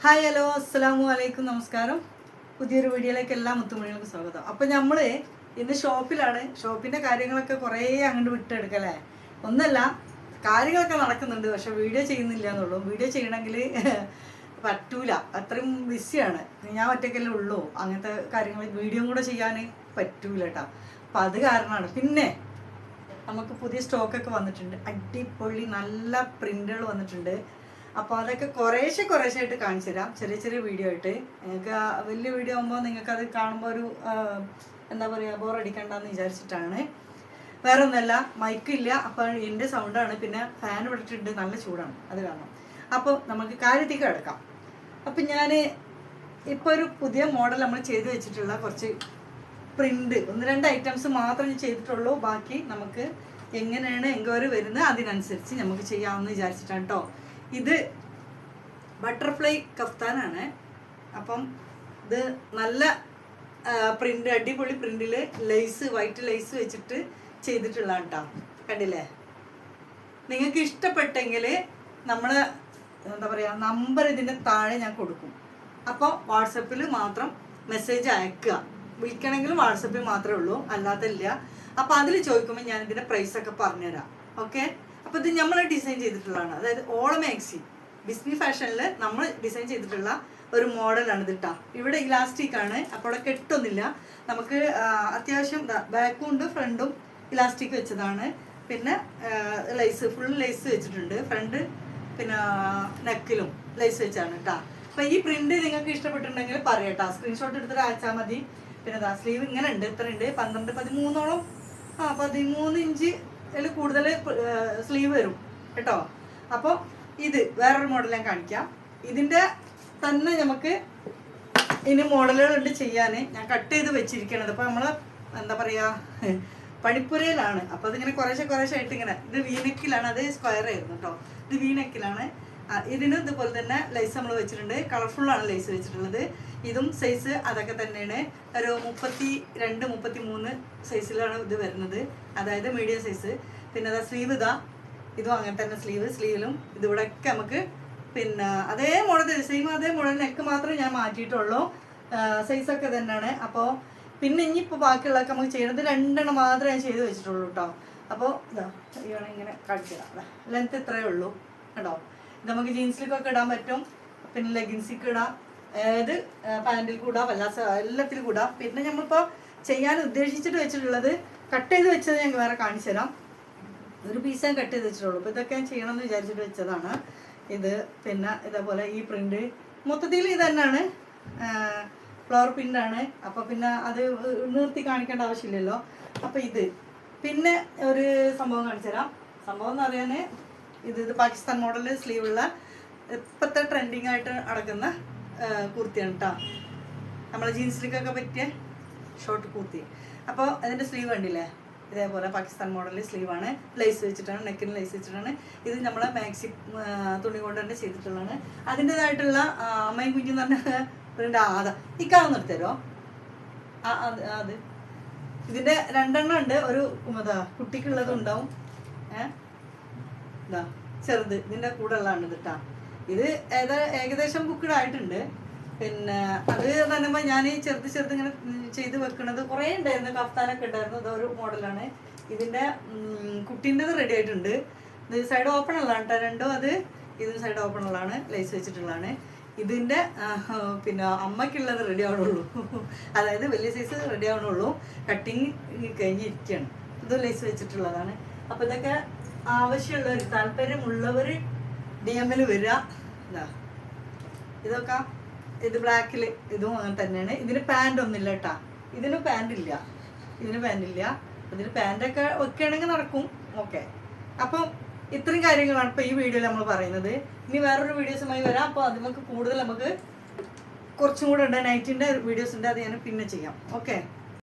Hi hello അസ്സലാമു അലൈക്കും നമസ്കാരം. പുതിയൊരു വീഡിയോയിലേക്ക് എല്ലാ മുത്തുമണികൾക്കും സ്വാഗതം. അപ്പം നമ്മൾ ഇന്ന് ഷോപ്പിലാണ്. ഷോപ്പിൻ്റെ കാര്യങ്ങളൊക്കെ കുറേ അങ്ങോട്ട് വിട്ടെടുക്കല്ലേ. ഒന്നല്ല, കാര്യങ്ങളൊക്കെ നടക്കുന്നുണ്ട്, പക്ഷെ വീഡിയോ ചെയ്യുന്നില്ല എന്നുള്ളൂ. വീഡിയോ ചെയ്യണമെങ്കിൽ പറ്റൂല, അത്രയും ബിസിയാണ്. ഞാൻ ഒറ്റയ്ക്കല്ലേ ഉള്ളൂ, അങ്ങനത്തെ കാര്യങ്ങൾ വീഡിയോ കൂടെ ചെയ്യാൻ പറ്റൂല കേട്ടോ. അപ്പം അത് കാരണമാണ്. പിന്നെ നമുക്ക് പുതിയ സ്റ്റോക്കൊക്കെ വന്നിട്ടുണ്ട്, അടിപൊളി നല്ല പ്രിൻ്റുകൾ വന്നിട്ടുണ്ട്. അപ്പോൾ അതൊക്കെ കുറേശ്ശെ ആയിട്ട് കാണിച്ചു തരാം, ചെറിയ ചെറിയ വീഡിയോ ആയിട്ട്. നിങ്ങൾക്ക് വലിയ വീഡിയോ ആകുമ്പോൾ നിങ്ങൾക്കത് കാണുമ്പോൾ ഒരു എന്താ പറയുക, ബോറടിക്കണ്ടെന്ന് വിചാരിച്ചിട്ടാണ്. വേറെ ഒന്നുമല്ല, മൈക്കില്ല, അപ്പോൾ എൻ്റെ സൗണ്ടാണ്. പിന്നെ ഫാൻ ഇട്ടിട്ടുണ്ട്, നല്ല ചൂടാണ്, അത് കാരണം. അപ്പോൾ നമുക്ക് കാര്യത്തേക്ക് കിടക്കാം. അപ്പം ഞാൻ ഇപ്പോൾ ഒരു പുതിയ മോഡൽ നമ്മൾ ചെയ്ത് വെച്ചിട്ടുള്ള കുറച്ച് പ്രിൻ്റ് 1-2 ഐറ്റംസ് മാത്രമേ ചെയ്തിട്ടുള്ളൂ. ബാക്കി നമുക്ക് എങ്ങനെയാണ് എൻക്വയറി വരുന്നത് അതിനനുസരിച്ച് നമുക്ക് ചെയ്യാമെന്ന് വിചാരിച്ചിട്ടാണ് കേട്ടോ. ഇത് ബട്ടർഫ്ലൈ കഫ്താനാണ്. അപ്പം ഇത് നല്ല പ്രിൻ്റ്, അടിപൊളി പ്രിൻ്റിൽ ലേസ്, വൈറ്റ് ലേസ് വെച്ചിട്ട് ചെയ്തിട്ടുള്ള കേട്ടോ. കണ്ടില്ലേ? നിങ്ങൾക്ക് ഇഷ്ടപ്പെട്ടെങ്കിൽ നമ്മൾ എന്താ പറയുക, നമ്പർ ഇതിൻ്റെ താഴെ ഞാൻ കൊടുക്കും. അപ്പോൾ വാട്സപ്പിൽ മാത്രം മെസ്സേജ് അയക്കുക. വിളിക്കണമെങ്കിൽ വാട്സപ്പിൽ മാത്രമേ ഉള്ളൂ, അല്ലാതില്ല. അപ്പോൾ അതിൽ ചോദിക്കുമ്പോൾ ഞാൻ ഇതിൻ്റെ പ്രൈസൊക്കെ പറഞ്ഞുതരാം. ഓക്കെ? അപ്പോൾ ഇത് നമ്മൾ ഡിസൈൻ ചെയ്തിട്ടുള്ളതാണ്. അതായത് ഓളമാക്സി ഡിസ്നി ഫാഷനിൽ നമ്മൾ ഡിസൈൻ ചെയ്തിട്ടുള്ള ഒരു മോഡലാണ് ഇത് കേട്ടോ. ഇവിടെ ഇലാസ്റ്റിക് ആണ്, അപ്പോൾ അവിടെ കെട്ടൊന്നുമില്ല. നമുക്ക് അത്യാവശ്യം ബാക്കും ഉണ്ട്, ഫ്രണ്ടും ഇലാസ്റ്റിക് വെച്ചതാണ്. പിന്നെ ലേസ്, ഫുൾ ലേസ് വെച്ചിട്ടുണ്ട്. ഫ്രണ്ട് പിന്നെ നെക്കിലും ലേസ് വെച്ചാണ് കേട്ടോ. അപ്പോൾ ഈ പ്രിന്റ് നിങ്ങൾക്ക് ഇഷ്ടപ്പെട്ടിട്ടുണ്ടെങ്കിൽ പറയട്ടോ, സ്ക്രീൻഷോട്ട് എടുത്തിട്ട് അയച്ചാൽ മതി. പിന്നെ സ്ലീവ് ഇങ്ങനെ ഉണ്ട്, ഇത്ര ഉണ്ട്, 12-13ഓളം 13 ഇഞ്ച് അതിൽ കൂടുതൽ സ്ലീവ് വരും കേട്ടോ. അപ്പോൾ ഇത് വേറൊരു മോഡൽ ഞാൻ കാണിക്കാം. ഇതിൻ്റെ തന്നെ നമുക്ക് ഇനി മോഡലുകളുണ്ട് ചെയ്യാൻ. ഞാൻ കട്ട് ചെയ്ത് വെച്ചിരിക്കണത്. അപ്പോൾ നമ്മൾ എന്താ പറയുക, പണിപ്പുരയിലാണ്. അപ്പോൾ അതിങ്ങനെ കുറേശ്ശെ ആയിട്ട് ഇങ്ങനെ, ഇത് വീനെക്കിലാണ്, അത് സ്ക്വയർ ആയിരുന്നു കേട്ടോ. ഇത് വീനെക്കിലാണ്. ഇതിന് ഇതുപോലെ തന്നെ ലൈസ് നമ്മൾ വെച്ചിട്ടുണ്ട്. കളർഫുള്ളാണ് ലൈസ് വെച്ചിട്ടുള്ളത്. ഇതും സൈസ് അതൊക്കെ തന്നെയാണ്. ഒരു 32-33 സൈസിലാണ് ഇത് വരുന്നത്, അതായത് മീഡിയം സൈസ്. പിന്നെ അതാ സ്ലീവ്, ഇതും അങ്ങനെ തന്നെ സ്ലീവിലും ഇതിവിടെയൊക്കെ നമുക്ക് പിന്നെ അതേ മോഡൽ, സെയിം അതേ മോഡൽ, നെക്ക് മാത്രമേ ഞാൻ മാറ്റിയിട്ടുള്ളൂ. സൈസൊക്കെ തന്നെയാണ്. അപ്പോൾ പിന്നെ ഇനിയിപ്പോൾ ബാക്കിയുള്ളതൊക്കെ നമുക്ക് ചെയ്യുന്നത് 2 മാത്രമേ ഞാൻ ചെയ്ത് വെച്ചിട്ടുള്ളൂ കേട്ടോ. അപ്പോൾ ഇങ്ങനെ കാണിക്കാം. ലെങ്ത്ത് ഇത്രയേ ഉള്ളൂ കേട്ടോ. ഇത് നമുക്ക് ജീൻസിലേക്കൊക്കെ ഇടാൻ പറ്റും, പിന്നെ ലെഗിൻസിക്ക് ഇടാം, ഏത് പാൻറ്റിൽ കൂടാം, എല്ലാത്തിലും കൂടാം. പിന്നെ നമ്മളിപ്പോൾ ചെയ്യാൻ ഉദ്ദേശിച്ചിട്ട് വെച്ചിട്ടുള്ളത്, കട്ട് ചെയ്ത് വെച്ചത് ഞാൻ വേറെ കാണിച്ചു തരാം. ഒരു പീസ് ഞാൻ കട്ട് ചെയ്ത് വെച്ചിട്ടുള്ളൂ. അപ്പോൾ ഇതൊക്കെ ഞാൻ ചെയ്യണമെന്ന് വിചാരിച്ചിട്ട് വെച്ചതാണ് ഇത്. പിന്നെ ഇതേപോലെ ഈ പ്രിൻ്റ് മൊത്തത്തിൽ ഇത് തന്നെയാണ്, ഫ്ലവർ പ്രിൻ്റാണ്. അപ്പോൾ പിന്നെ അത് നിർത്തി കാണിക്കേണ്ട ആവശ്യമില്ലല്ലോ. അപ്പോൾ ഇത് പിന്നെ ഒരു സംഭവം കാണിച്ചു തരാം. സംഭവം എന്ന് പറയാൻ, ഇത് പാകിസ്ഥാൻ മോഡൽ സ്ലീവുള്ള ഇപ്പോഴത്തെ ട്രെൻഡിങ് ആയിട്ട് നടക്കുന്ന കുർത്തിയാണ് കേട്ടോ. നമ്മളെ ജീൻസിലേക്കൊക്കെ പറ്റിയ ഷോർട്ട് കുർത്തി. അപ്പോൾ അതിൻ്റെ സ്ലീവ് കണ്ടില്ലേ, ഇതേപോലെ പാകിസ്ഥാൻ മോഡൽ സ്ലീവാണ്. ലേസ് വെച്ചിട്ടാണ്, നെക്കിന് ലേസ് വെച്ചിട്ടാണ്. ഇത് നമ്മളെ മാക്സി തുണി കൊണ്ട് തന്നെ ചെയ്തിട്ടുള്ളതാണ്. അതിൻ്റെതായിട്ടുള്ള അമ്മയും കുഞ്ഞെന്ന് പറഞ്ഞ പ്രിൻ്റ് ഇക്കാന്ന് നിർത്തരോ. അത് ഇതിൻ്റെ 2 ഉണ്ട്. ഒരു കുട്ടിക്കുള്ളതും ഉണ്ടാവും, ചെറുത് ഇതിൻ്റെ കൂടെ ഉള്ളതാണ് ഇത് കേട്ടോ. ഇത് ഏകദേശം ബുക്ക്ഡ് ആയിട്ടുണ്ട്. പിന്നെ അത് പറയുമ്പോൾ ഞാൻ ഈ ചെറുത് ഇങ്ങനെ ചെയ്ത് വെക്കുന്നത് കുറേ ഉണ്ടായിരുന്നു. കഫ്താനൊക്കെ ഉണ്ടായിരുന്നു. ഇതൊരു മോഡലാണ്. ഇതിൻ്റെ കുട്ടീൻ്റെത് റെഡി ആയിട്ടുണ്ട്. ഇത് സൈഡ് ഓപ്പൺ ഉള്ളതാണ് കേട്ടോ, രണ്ടും. അത് ഇതും സൈഡ് ഓപ്പൺ ഉള്ളതാണ്, ലൈസ് വെച്ചിട്ടുള്ളതാണ്. ഇതിൻ്റെ പിന്നെ അമ്മയ്ക്കുള്ളത് റെഡി ആവണുള്ളൂ, അതായത് വലിയ സൈസ് റെഡി ആവണുള്ളൂ. കട്ടിങ് കഴിഞ്ഞിരിക്കുകയാണ്. ഇത് ലൈസ് വെച്ചിട്ടുള്ളതാണ്. അപ്പോൾ ഇതൊക്കെ ആവശ്യമുള്ളവർ, താല്പര്യമുള്ളവർ DM-ൽ വരിക. ഇതൊക്കെ ഇത് ബ്ലാക്കിൽ, ഇതും അങ്ങനെ തന്നെയാണ്. ഇതിന് പാൻ്റ് ഒന്നുമില്ല കേട്ടോ. ഇതിന് പാൻ്റ് ഇല്ല. ഇതിന് പാൻ്റൊക്കെ വെക്കുകയാണെങ്കിൽ നടക്കും. ഓക്കെ, അപ്പം ഇത്രയും കാര്യങ്ങളാണ് ഇപ്പോൾ ഈ വീഡിയോയിൽ നമ്മൾ പറയുന്നത്. ഇനി വേറൊരു വീഡിയോസുമായി വരാം. അപ്പോൾ അതിലേക്ക് കൂടുതൽ നമുക്ക് കുറച്ചും കൂടെ ഉണ്ട്, നൈറ്റിൻ്റെ വീഡിയോസ് ഉണ്ട്, അത് ഞാൻ പിന്നെ ചെയ്യാം. ഓക്കെ.